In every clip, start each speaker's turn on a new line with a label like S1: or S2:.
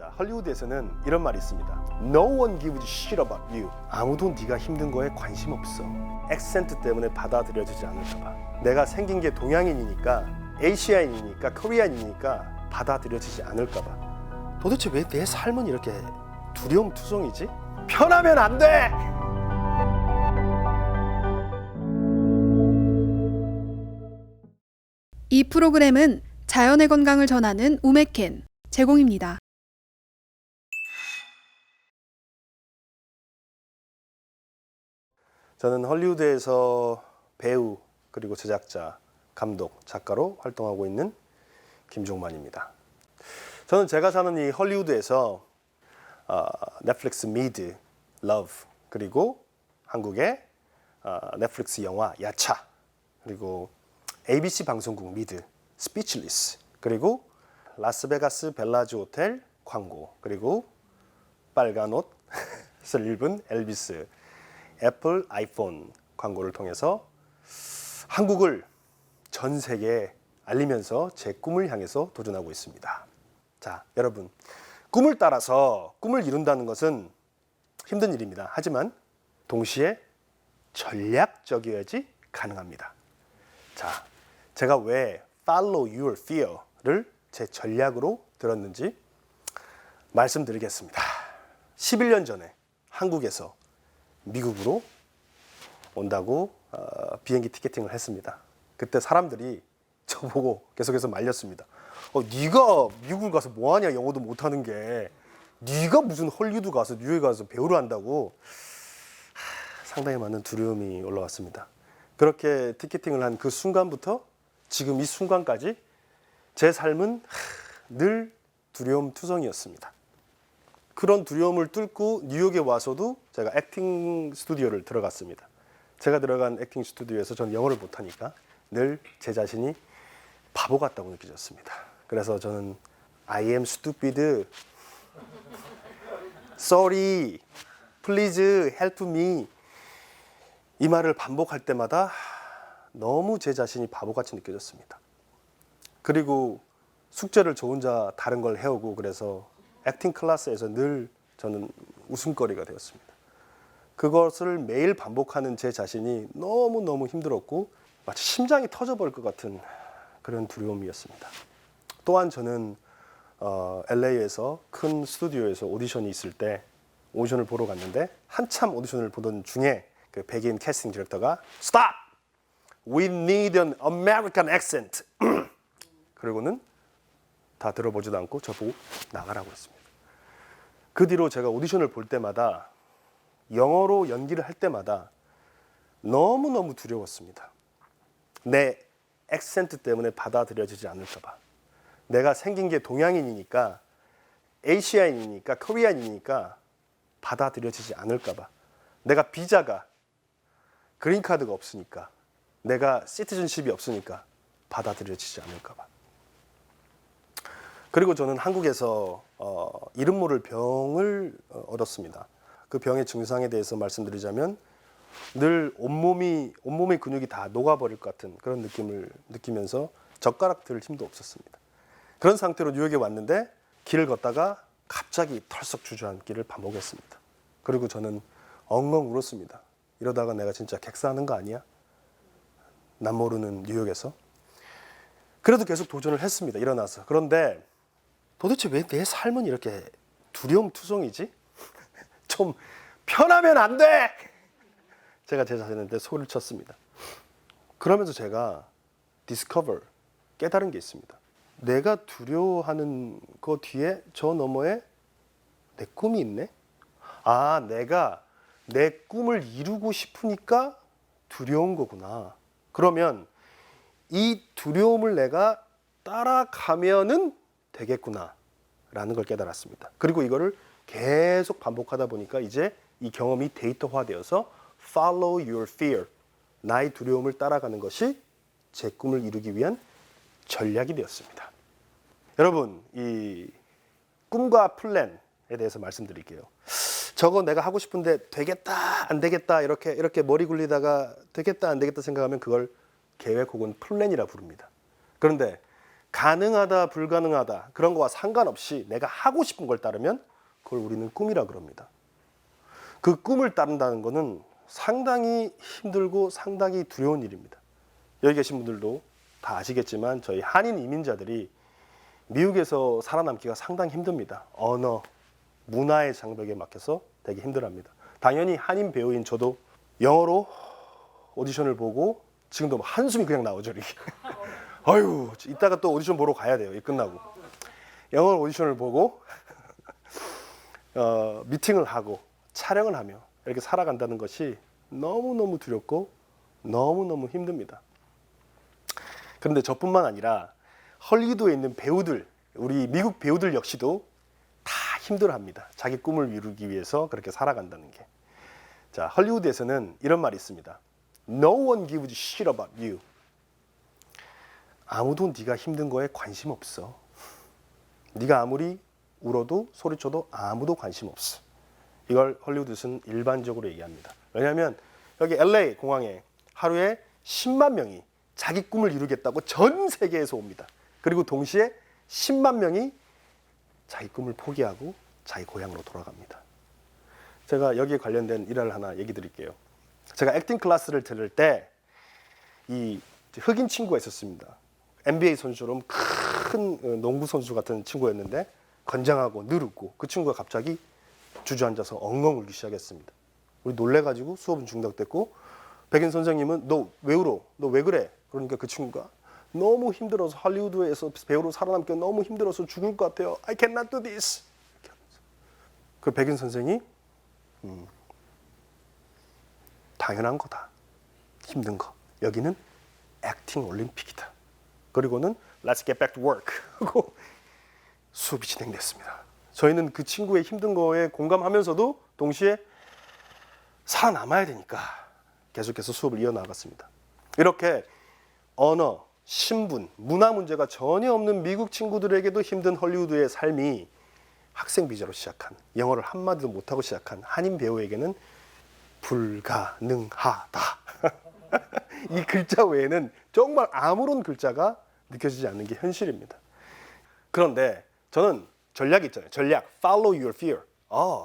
S1: 자, 헐리우드에서는 이런 말이 있습니다. No one gives a shit about you. 아무도 네가 힘든 거에 관심 없어. 액센트 때문에 받아들여지지 않을까 봐. 내가 생긴 게 동양인이니까, 아시아인이니까, 코리안이니까 받아들여지지 않을까 봐. 도대체 왜 내 삶은 이렇게 두려움투성이지? 편하면 안 돼!
S2: 이 프로그램은 자연의 건강을 전하는 우메켄 제공입니다.
S1: 저는 헐리우드에서 배우, 그리고 제작자, 감독, 작가로 활동하고 있는 김종만입니다. 저는 제가 사는 이 헐리우드에서 넷플릭스 미드, 러브, 그리고 한국의 넷플릭스 영화 야차, 그리고 ABC 방송국 미드, 스피치리스, 그리고 라스베가스 벨라즈 호텔 광고, 그리고 빨간 옷을 입은 엘비스, 애플 아이폰 광고를 통해서 한국을 전 세계에 알리면서 제 꿈을 향해서 도전하고 있습니다. 자, 여러분, 꿈을 따라서 꿈을 이룬다는 것은 힘든 일입니다. 하지만 동시에 전략적이어야지 가능합니다. 자, 제가 왜 Follow Your Fear를 제 전략으로 들었는지 말씀드리겠습니다. 11년 전에 한국에서 미국으로 온다고 비행기 티켓팅을 했습니다. 그때 사람들이 저보고 계속해서 말렸습니다. 네가 미국을 가서 뭐하냐, 영어도 못하는 게. 네가 무슨 헐리우드 가서 뉴욕에 가서 배우를 한다고. 상당히 많은 두려움이 올라왔습니다. 그렇게 티켓팅을 한 그 순간부터 지금 이 순간까지 제 삶은 늘 두려움투성이었습니다. 그런 두려움을 뚫고 뉴욕에 와서도 제가 액팅 스튜디오를 들어갔습니다. 제가 들어간 액팅 스튜디오에서 저는 영어를 못하니까 늘 제 자신이 바보 같다고 느껴졌습니다. 그래서 저는 I am stupid, sorry, please help me, 이 말을 반복할 때마다 너무 제 자신이 바보같이 느껴졌습니다. 그리고 숙제를 저 혼자 다른 걸 해오고, 그래서 액팅 클래스에서 늘 저는 웃음거리가 되었습니다. 그것을 매일 반복하는 제 자신이 너무너무 힘들었고 마치 심장이 터져버릴 것 같은 그런 두려움이었습니다. 또한 저는 LA에서 큰 스튜디오에서 오디션이 있을 때 오디션을 보러 갔는데, 한참 오디션을 보던 중에 그 백인 캐스팅 디렉터가 Stop! We need an American accent. 그리고는 다 들어보지도 않고 저보고 나가라고 했습니다. 그 뒤로 제가 오디션을 볼 때마다, 영어로 연기를 할 때마다 너무너무 두려웠습니다. 내 액센트 때문에 받아들여지지 않을까 봐. 내가 생긴 게 동양인이니까, 아시아인이니까, 코리안이니까 받아들여지지 않을까 봐. 내가 비자가, 그린카드가 없으니까, 내가 시티즌십이 없으니까 받아들여지지 않을까 봐. 그리고 저는 한국에서 이름 모를 병을 얻었습니다. 그 병의 증상에 대해서 말씀드리자면, 늘 온몸의 근육이 다 녹아버릴 것 같은 그런 느낌을 느끼면서 젓가락 들 힘도 없었습니다. 그런 상태로 뉴욕에 왔는데 길을 걷다가 갑자기 털썩 주저앉기를 반복했습니다. 그리고 저는 엉엉 울었습니다. 이러다가 내가 진짜 객사하는 거 아니야? 남 모르는 뉴욕에서. 그래도 계속 도전을 했습니다. 일어나서. 그런데 도대체 왜 내 삶은 이렇게 두려움투성이지? 좀 편하면 안 돼! 제가 제 자신한테 소리를 쳤습니다. 그러면서 제가 깨달은 게 있습니다. 내가 두려워하는 그 뒤에 저 너머에 내 꿈이 있네? 아, 내가 내 꿈을 이루고 싶으니까 두려운 거구나. 그러면 이 두려움을 내가 따라가면은 되겠구나 라는 걸 깨달았습니다. 그리고 이거를 계속 반복하다 보니까 이제 이 경험이 데이터화되어서 Follow your fear, 나의 두려움을 따라가는 것이 제 꿈을 이루기 위한 전략이 되었습니다. 여러분, 이 꿈과 플랜에 대해서 말씀드릴게요. 저거 내가 하고 싶은데 되겠다 안 되겠다 이렇게 머리 굴리다가 되겠다 안 되겠다 생각하면 그걸 계획 혹은 플랜이라 부릅니다. 그런데 가능하다, 불가능하다 그런 거와 상관없이 내가 하고 싶은 걸 따르면 그걸 우리는 꿈이라 그럽니다. 그 꿈을 따른다는 거는 상당히 힘들고 상당히 두려운 일입니다. 여기 계신 분들도 다 아시겠지만 저희 한인 이민자들이 미국에서 살아남기가 상당히 힘듭니다. 언어, 문화의 장벽에 막혀서 되게 힘들어합니다. 당연히 한인 배우인 저도 영어로 오디션을 보고 지금도 한숨이 그냥 나오죠. 이렇게. 아유, 이따가 또 오디션 보러 가야 돼요. 이 끝나고. 영어 오디션을 보고 미팅을 하고 촬영을 하며 이렇게 살아간다는 것이 너무너무 두렵고 너무너무 힘듭니다. 그런데 저뿐만 아니라 헐리우드에 있는 배우들, 우리 미국 배우들 역시도 다 힘들어합니다. 자기 꿈을 이루기 위해서 그렇게 살아간다는 게. 자, 헐리우드에서는 이런 말이 있습니다. No one gives a shit about you. 아무도 네가 힘든 거에 관심 없어. 네가 아무리 울어도 소리쳐도 아무도 관심 없어. 이걸 헐리우드에서는 일반적으로 얘기합니다. 왜냐하면 여기 LA 공항에 하루에 10만 명이 자기 꿈을 이루겠다고 전 세계에서 옵니다. 그리고 동시에 10만 명이 자기 꿈을 포기하고 자기 고향으로 돌아갑니다. 제가 여기에 관련된 일화를 하나 얘기 드릴게요. 제가 액팅 클래스를 들을 때 이 흑인 친구가 있었습니다. NBA 선수처럼 큰 농구 선수 같은 친구였는데 건장하고 느긋고 그 친구가 갑자기 주저앉아서 엉엉 울기 시작했습니다. 우리 놀래가지고 수업은 중단됐고 백인 선생님은 너 왜 울어? 너 왜 그래? 그러니까 그 친구가 너무 힘들어서 할리우드에서 배우로 살아남기 너무 힘들어서 죽을 것 같아요. I cannot do this. 그 백인 선생이 당연한 거다. 힘든 거. 여기는 액팅 올림픽이다. 그리고는 Let's get back to work 하고 수업이 진행됐습니다. 저희는 그 친구의 힘든 거에 공감하면서도 동시에 살아남아야 되니까 계속해서 수업을 이어나갔습니다. 이렇게 언어, 신분, 문화 문제가 전혀 없는 미국 친구들에게도 힘든 헐리우드의 삶이 학생 비자로 시작한, 영어를 한마디도 못하고 시작한 한인 배우에게는 불가능하다. 이 글자 외에는 정말 아무런 글자가 느껴지지 않는 게 현실입니다. 그런데 저는 전략이 있잖아요. 전략, follow your fear.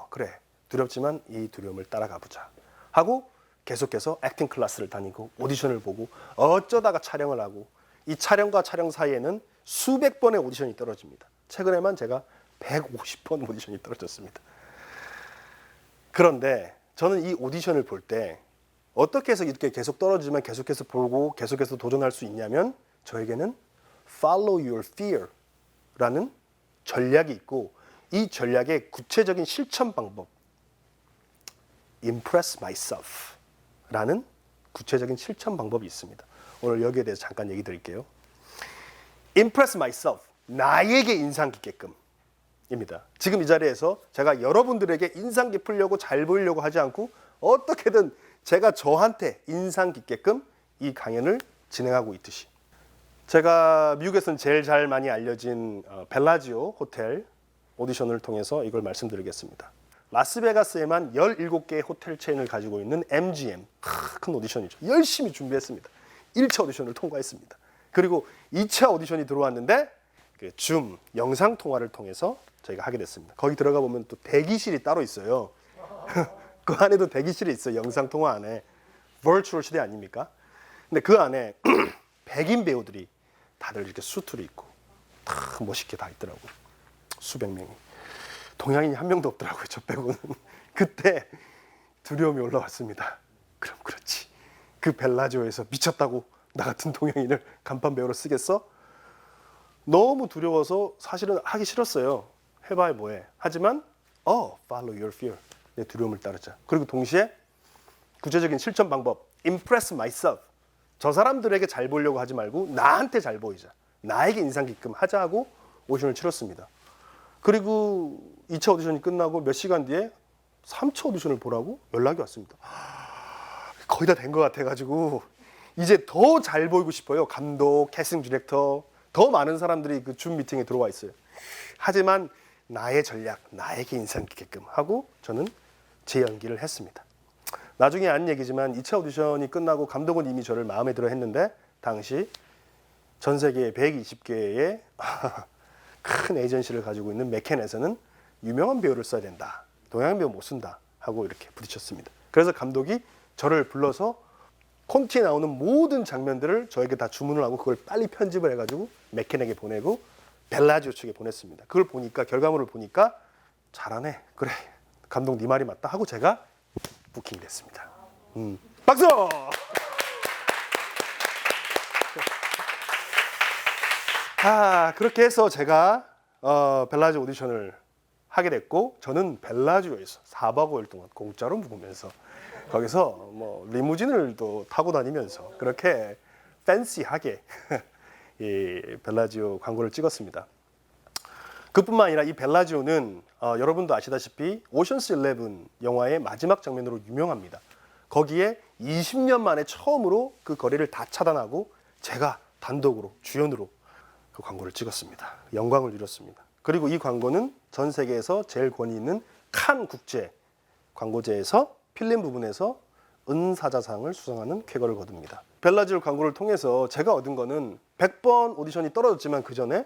S1: 그래. 두렵지만 이 두려움을 따라가 보자. 하고 계속해서 액팅 클래스를 다니고 오디션을 보고 어쩌다가 촬영을 하고 이 촬영과 촬영 사이에는 수백 번의 오디션이 떨어집니다. 최근에만 제가 150번 오디션이 떨어졌습니다. 그런데 저는 이 오디션을 볼 때 어떻게 해서 이렇게 계속 떨어지면 계속해서 보고 계속해서 도전할 수 있냐면 저에게는 follow your fear라는 전략이 있고 이 전략의 구체적인 실천 방법 impress myself라는 구체적인 실천 방법이 있습니다. 오늘 여기에 대해서 잠깐 얘기 드릴게요. impress myself, 나에게 인상 깊게끔 입니다. 지금 이 자리에서 제가 여러분들에게 인상 깊으려고 잘 보이려고 하지 않고 어떻게든 제가 저한테 인상 깊게끔 이 강연을 진행하고 있듯이 제가 미국에서는 제일 잘 많이 알려진 벨라지오 호텔 오디션을 통해서 이걸 말씀드리겠습니다. 라스베가스에만 17개의 호텔 체인을 가지고 있는 MGM, 큰 오디션이죠. 열심히 준비했습니다. 1차 오디션을 통과했습니다. 그리고 2차 오디션이 들어왔는데 줌 영상 통화를 통해서 저희가 하게 됐습니다. 거기 들어가 보면 또 대기실이 따로 있어요. 그 안에도 대기실이 있어요. 영상 통화 안에. 버추얼 시대 아닙니까? 근데 그 안에 백인 배우들이 다들 이렇게 수트를 입고 다 멋있게 다 있더라고요. 수백 명이. 동양인이 한 명도 없더라고요. 저 빼고는. 그때 두려움이 올라왔습니다. 그럼 그렇지. 그 벨라지오에서 미쳤다고 나 같은 동양인을 간판 배우로 쓰겠어? 너무 두려워서 사실은 하기 싫었어요. 해봐야 뭐해. 하지만 follow your fear. 내 두려움을 따르자. 그리고 동시에 구체적인 실천 방법 impress myself. 저 사람들에게 잘 보이려고 하지 말고 나한테 잘 보이자. 나에게 인상 깊게끔 하자 하고 오디션을 치렀습니다. 그리고 2차 오디션이 끝나고 몇 시간 뒤에 3차 오디션을 보라고 연락이 왔습니다. 거의 다 된 것 같아가지고 이제 더 잘 보이고 싶어요. 감독, 캐스팅 디렉터 더 많은 사람들이 그 줌 미팅에 들어와 있어요. 하지만 나의 전략, 나에게 인상 깊게끔 하고 저는 제 연기를 했습니다. 나중에 안 얘기지만 2차 오디션이 끝나고 감독은 이미 저를 마음에 들어 했는데 당시 전 세계 120개의 큰 에이전시를 가지고 있는 맥켄에서는 유명한 배우를 써야 된다. 동양 배우 못 쓴다 하고 이렇게 부딪혔습니다. 그래서 감독이 저를 불러서 콘티에 나오는 모든 장면들을 저에게 다 주문을 하고 그걸 빨리 편집을 해가지고 맥켄에게 보내고 벨라지오 측에 보냈습니다. 그걸 보니까 결과물을 보니까 잘하네. 그래. 감독 네 말이 맞다 하고 제가 부킹이 됐습니다. 박수! 그렇게 해서 제가 벨라지오 오디션을 하게 됐고 저는 벨라지오에서 4박 5일 동안 공짜로 묵으면서 거기서 뭐 리무진을 또 타고 다니면서 그렇게 팬시하게 이 벨라지오 광고를 찍었습니다. 그뿐만 아니라 이 벨라지오는 여러분도 아시다시피 오션스 11 영화의 마지막 장면으로 유명합니다. 거기에 20년 만에 처음으로 그 거리를 다 차단하고 제가 단독으로 주연으로 그 광고를 찍었습니다. 영광을 누렸습니다. 그리고 이 광고는 전 세계에서 제일 권위 있는 칸 국제 광고제에서 필름 부분에서 은사자상을 수상하는 쾌거를 거둡니다. 벨라지오 광고를 통해서 제가 얻은 거는 100번 오디션이 떨어졌지만 그 전에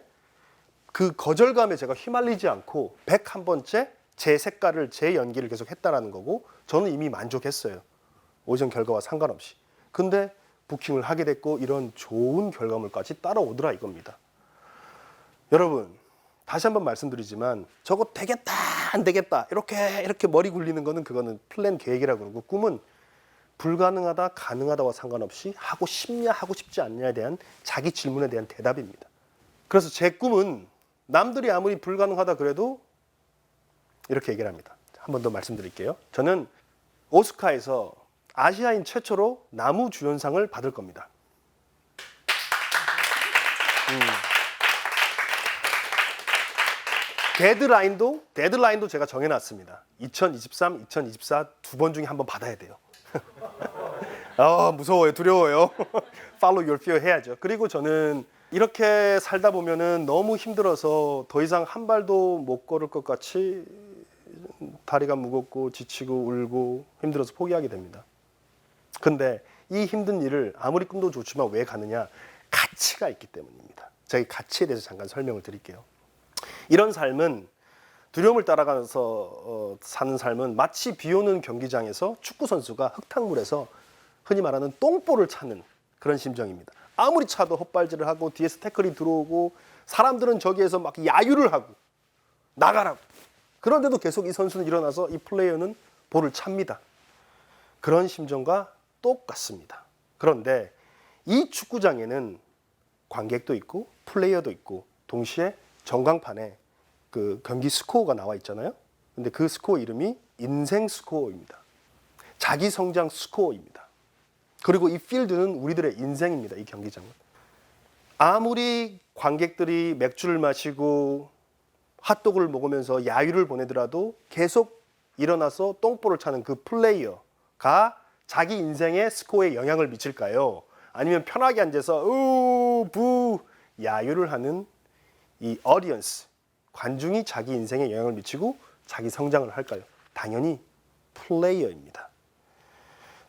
S1: 그 거절감에 제가 휘말리지 않고 101번째 제 색깔을, 제 연기를 계속 했다라는 거고 저는 이미 만족했어요. 오디션 결과와 상관없이. 근데 부킹을 하게 됐고 이런 좋은 결과물까지 따라오더라 이겁니다. 여러분 다시 한번 말씀드리지만 저거 되겠다 안 되겠다 이렇게 머리 굴리는 거는 그거는 플랜 계획이라고 그러고 꿈은 불가능하다 가능하다와 상관없이 하고 싶냐 하고 싶지 않냐에 대한 자기 질문에 대한 대답입니다. 그래서 제 꿈은 남들이 아무리 불가능하다 그래도 이렇게 얘기를 합니다. 한 번 더 말씀드릴게요. 저는 오스카에서 아시아인 최초로 나무 주연상을 받을 겁니다. 데드라인도 제가 정해놨습니다. 2023, 2024 두 번 중에 한 번 받아야 돼요. 무서워요, 두려워요. Follow your fear 해야죠. 그리고 저는 이렇게 살다 보면은 너무 힘들어서 더 이상 한 발도 못 걸을 것 같이 다리가 무겁고 지치고 울고 힘들어서 포기하게 됩니다. 근데 이 힘든 일을 아무리 꿈도 좋지만 왜 가느냐? 가치가 있기 때문입니다. 제가 이 가치에 대해서 잠깐 설명을 드릴게요. 이런 삶은 두려움을 따라가면서 사는 삶은 마치 비 오는 경기장에서 축구 선수가 흙탕물에서 흔히 말하는 똥볼을 찾는 그런 심정입니다. 아무리 차도 헛발질을 하고 뒤에서 태클이 들어오고 사람들은 저기에서 막 야유를 하고 나가라고. 그런데도 계속 이 선수는 일어나서 이 플레이어는 볼을 찹니다. 그런 심정과 똑같습니다. 그런데 이 축구장에는 관객도 있고 플레이어도 있고 동시에 전광판에 그 경기 스코어가 나와 있잖아요. 근데 그 스코어 이름이 인생 스코어입니다. 자기 성장 스코어입니다. 그리고 이 필드는 우리들의 인생입니다. 이 경기장은. 아무리 관객들이 맥주를 마시고 핫도그를 먹으면서 야유를 보내더라도 계속 일어나서 똥볼을 차는 그 플레이어가 자기 인생의 스코어에 영향을 미칠까요? 아니면 편하게 앉아서 부 야유를 하는 이 어디언스, 관중이 자기 인생에 영향을 미치고 자기 성장을 할까요? 당연히 플레이어입니다.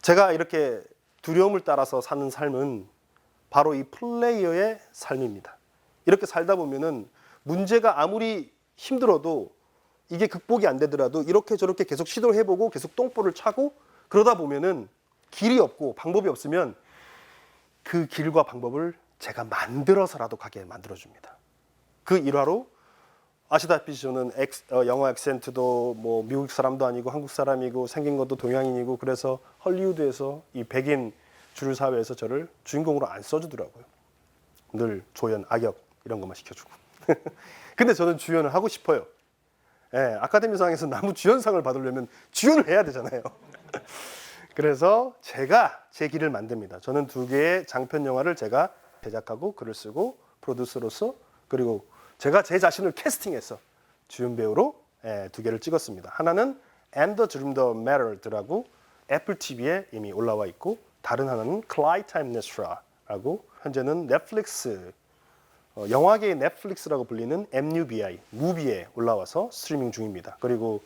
S1: 제가 이렇게 두려움을 따라서 사는 삶은 바로 이 플레이어의 삶입니다. 이렇게 살다 보면은 문제가 아무리 힘들어도 이게 극복이 안 되더라도 이렇게 저렇게 계속 시도를 해보고 계속 똥볼을 차고 그러다 보면은 길이 없고 방법이 없으면 그 길과 방법을 제가 만들어서라도 가게 만들어줍니다. 그 일화로 아시다시피 저는 영어 액센트도 뭐 미국 사람도 아니고 한국 사람이고 생긴 것도 동양인이고 그래서 헐리우드에서 이 백인 주류 사회에서 저를 주인공으로 안 써주더라고요. 늘 조연, 악역 이런 것만 시켜주고. 근데 저는 주연을 하고 싶어요. 아카데미상에서 나무 주연상을 받으려면 주연을 해야 되잖아요. 그래서 제가 제 길을 만듭니다. 저는 2개의 장편 영화를 제가 제작하고 글을 쓰고 프로듀서로서 그리고 제가 제 자신을 캐스팅해서 주연 배우로 2개를 찍었습니다. 하나는 And the Dream That Mattered라고 애플 TV에 이미 올라와 있고 다른 하나는 클라이템네스트라라고 현재는 넷플릭스 영화계의 넷플릭스라고 불리는 MUBI 무비에 올라와서 스트리밍 중입니다. 그리고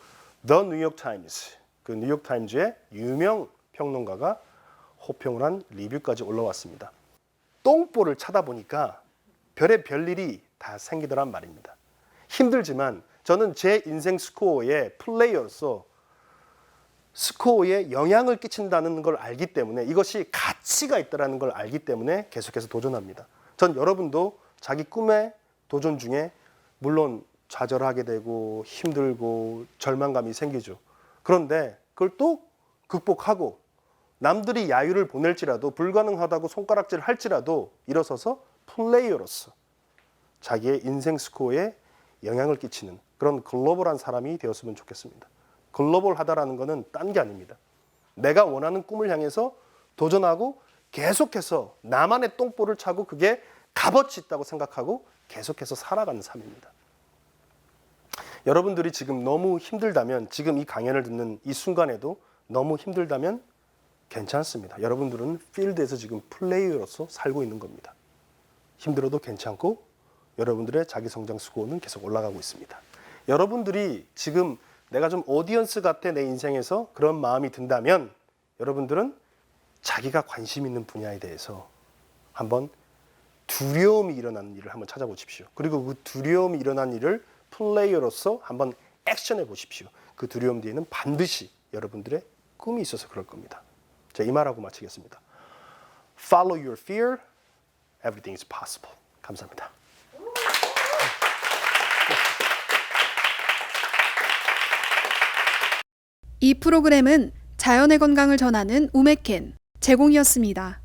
S1: The New York Times 그 뉴욕 타임즈의 유명 평론가가 호평을 한 리뷰까지 올라왔습니다. 똥볼을 차다 보니까 별의 별일이 다 생기더란 말입니다. 힘들지만 저는 제 인생 스코어의 플레이어로서 스코어에 영향을 끼친다는 걸 알기 때문에 이것이 가치가 있다는 걸 알기 때문에 계속해서 도전합니다. 전 여러분도 자기 꿈의 도전 중에 물론 좌절하게 되고 힘들고 절망감이 생기죠. 그런데 그걸 또 극복하고 남들이 야유를 보낼지라도 불가능하다고 손가락질 할지라도 일어서서 플레이어로서 자기의 인생 스코어에 영향을 끼치는 그런 글로벌한 사람이 되었으면 좋겠습니다. 글로벌하다라는 것은 딴 게 아닙니다. 내가 원하는 꿈을 향해서 도전하고 계속해서 나만의 똥볼을 차고 그게 값어치 있다고 생각하고 계속해서 살아가는 삶입니다. 여러분들이 지금 너무 힘들다면 지금 이 강연을 듣는 이 순간에도 너무 힘들다면 괜찮습니다. 여러분들은 필드에서 지금 플레이어로서 살고 있는 겁니다. 힘들어도 괜찮고 여러분들의 자기 성장 스코어는 계속 올라가고 있습니다. 여러분들이 지금 내가 좀 오디언스 같아 내 인생에서 그런 마음이 든다면 여러분들은 자기가 관심 있는 분야에 대해서 한번 두려움이 일어나는 일을 한번 찾아보십시오. 그리고 그 두려움이 일어난 일을 플레이어로서 한번 액션해 보십시오. 그 두려움 뒤에는 반드시 여러분들의 꿈이 있어서 그럴 겁니다. 자, 이 말하고 마치겠습니다. Follow your fear. Everything is possible. 감사합니다.
S2: 이 프로그램은 자연의 건강을 전하는 우메켄 제공이었습니다.